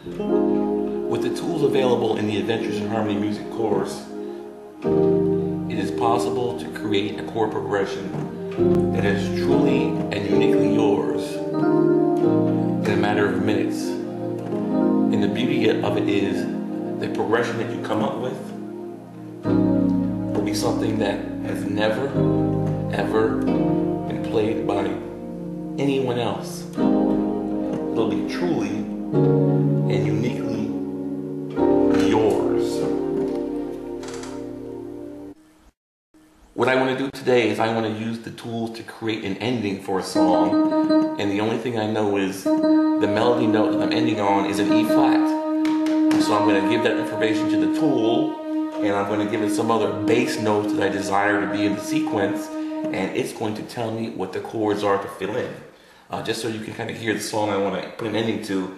With the tools available in the Adventures in Harmony music course, it is possible to create a chord progression that is truly and uniquely yours in a matter of minutes. And the beauty of it is the progression that you come up with will be something that has never, ever been played by anyone else. It'll be truly and uniquely yours. What I want to do today is I want to use the tools to create an ending for a song, and the only thing I know is the melody note that I'm ending on is an E flat. So I'm going to give that information to the tool, and I'm going to give it some other bass notes that I desire to be in the sequence, and it's going to tell me what the chords are to fill in. Just so you can kind of hear the song I want to put an ending to.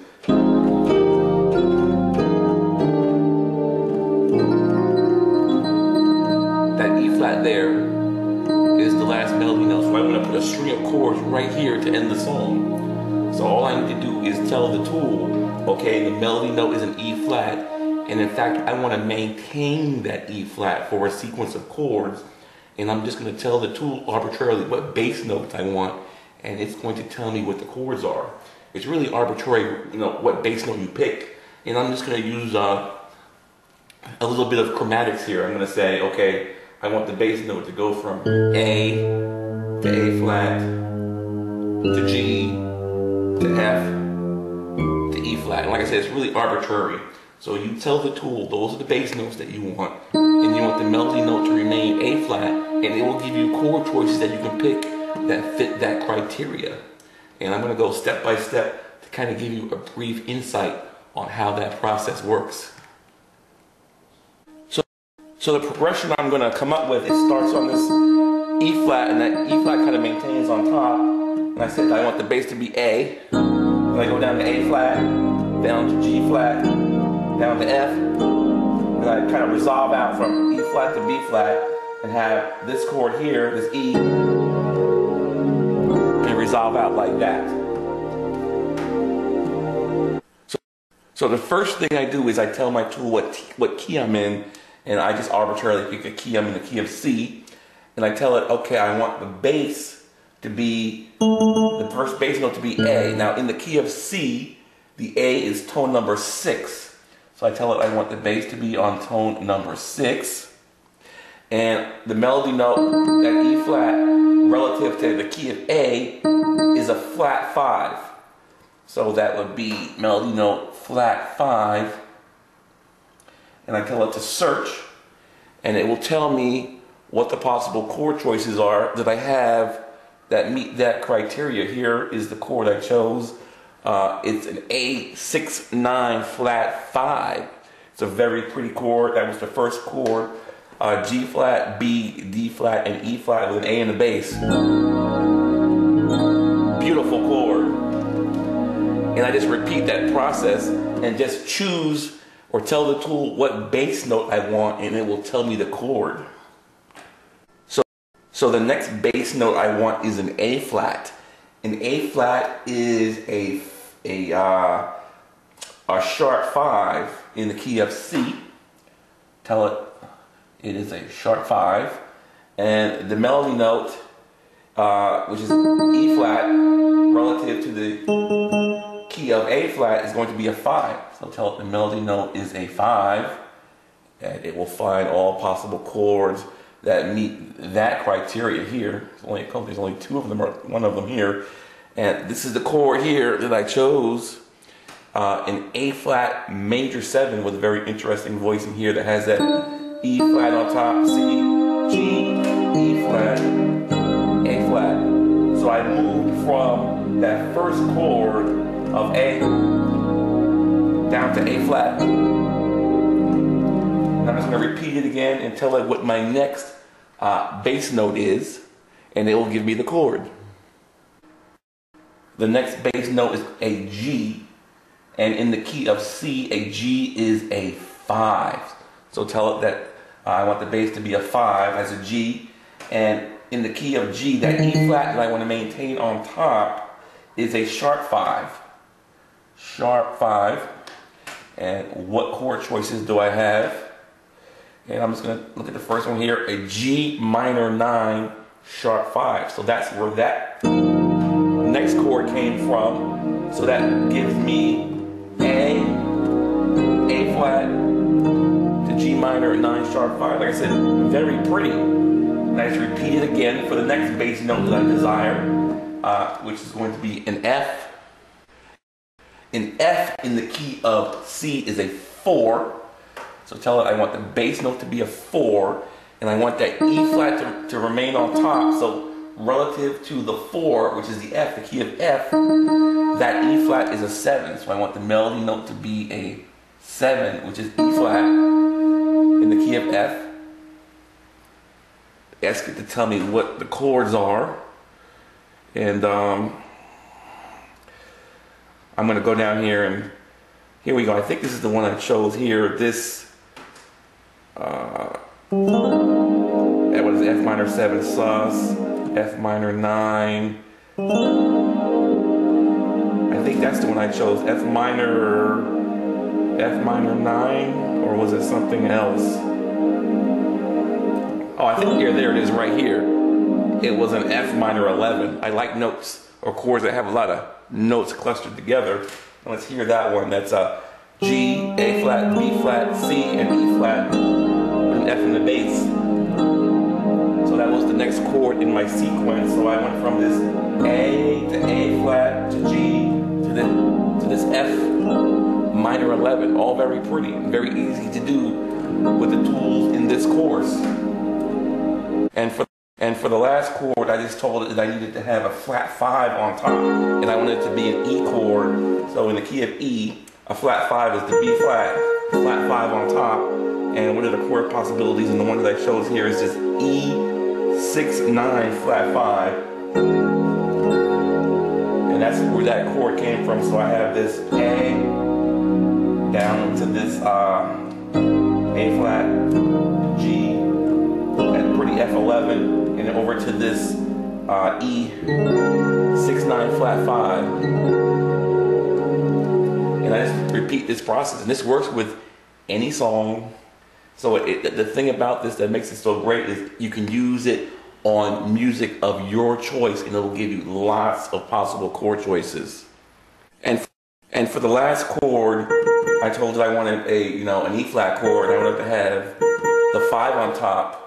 That E flat there is the last melody note, so I'm going to put a string of chords right here to end the song. So all I need to do is tell the tool, okay, the melody note is an E flat, and in fact I want to maintain that E flat for a sequence of chords, and I'm just going to tell the tool arbitrarily what bass notes I want, and it's going to tell me what the chords are. It's really arbitrary, what bass note you pick. And I'm just going to use a little bit of chromatics here. I'm going to say, okay, I want the bass note to go from A to A flat to G to F to E flat. And like I said, it's really arbitrary. So you tell the tool, those are the bass notes that you want, and you want the melody note to remain A flat, and it will give you chord choices that you can pick that fit that criteria. And I'm going to go step by step to kind of give you a brief insight on how that process works. So the progression I'm going to come up with, it starts on this E flat, and that E flat kind of maintains on top. And I said I want the bass to be A, and I go down to A flat, down to G flat, down to F, and I kind of resolve out from E flat to B flat and have this chord here, this E, resolve out like that. So the first thing I do is I tell my tool what key I'm in, and I just arbitrarily pick a key. I'm in the key of C, and I tell it, okay, I want the bass to be, the first bass note to be A. Now in the key of C, the A is tone number 6. So I tell it I want the bass to be on tone number 6, and the melody note, that E flat, relative to the key of A, is a flat 5. So that would be melody note flat 5. And I tell it to search, and it will tell me what the possible chord choices are that I have that meet that criteria. Here is the chord I chose. It's an A6-9 flat 5. It's a very pretty chord. That was the first chord. G flat, B, D flat, and E flat with an A in the bass. Beautiful chord. And I just repeat that process and just choose or tell the tool what bass note I want, and it will tell me the chord. So the next bass note I want is an A flat. An A flat is a sharp 5 in the key of C. Tell it it is a sharp 5, and the melody note, which is E flat, relative to the key of A flat, is going to be a 5. So tell it the melody note is a 5, and it will find all possible chords that meet that criteria here. There's only 2 of them, or 1 of them here, and this is the chord here that I chose. An A flat major 7 with a very interesting voice in here that has that E flat on top, C, G, E flat, A flat. So I moved from that first chord of A down to A flat. And I'm just going to repeat it again and tell it what my next bass note is, and it will give me the chord. The next bass note is a G, and in the key of C, a G is a 5. So tell it that I want the bass to be a 5 as a G, and in the key of G, that E flat that I want to maintain on top is a sharp 5. Sharp 5. And what chord choices do I have? And I'm just going to look at the first one here, a G minor 9 sharp 5. So that's where that next chord came from. So that gives me A flat to G minor 9 sharp 5. Like I said, very pretty. And I just repeat it again for the next bass note that I desire, which is going to be an F. An F in the key of C is a 4. So tell it I want the bass note to be a 4, and I want that E flat to remain on top. So relative to the 4, which is the F, the key of F, that E flat is a 7. So I want the melody note to be a 7, which is E flat in the key of F. Ask it to tell me what the chords are. And I'm going to go down here, and here we go. I think this is the one I chose here. This what is it? F minor 7 sus, F minor 9. I think that's the one I chose. F minor 9, or was it something else? Oh, I think there it is right here. It was an F minor 11. I like notes or chords that have a lot of notes clustered together. And let's hear that one. That's a G, A flat, B flat, C, and E flat with an F in the bass. So that was the next chord in my sequence. So I went from this A to A flat to G to this F minor 11. All very pretty and very easy to do with the tools in this course. And for the last chord, I just told it that I needed to have a flat 5 on top, and I wanted it to be an E chord. So in the key of E, a flat 5 is the B flat, flat 5 on top. And what are the chord possibilities? And the one that I chose here is just E 6 9 flat 5, and that's where that chord came from. So I have this A down to this A flat, G, that pretty F11. And over to this E 6 9 flat 5, and I just repeat this process, and this works with any song. So the thing about this that makes it so great is you can use it on music of your choice, and it'll give you lots of possible chord choices. And for the last chord, I told it I wanted an E flat chord. I wanted to have the 5 on top.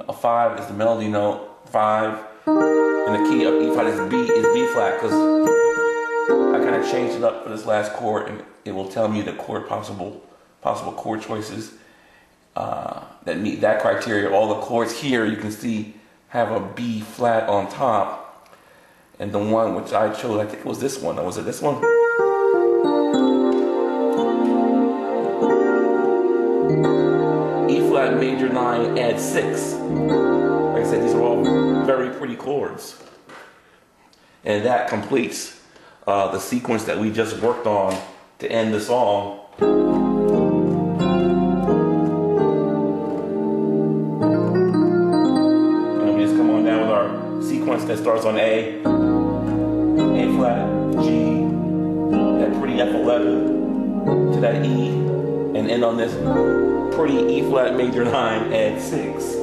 A 5 is the melody note, 5, and the key of E flat is B flat, because I kind of changed it up for this last chord, and it will tell me the possible chord choices that meet that criteria. All the chords here you can see have a B flat on top, and the one which I chose, I think it was this one. Was it this one? E flat major 9 add 6. Like I said, these are all very pretty chords. And that completes the sequence that we just worked on to end the song. And we just come on down with our sequence that starts on A flat, G, that pretty F11 to that E, and end on this pretty E flat major 9 add 6.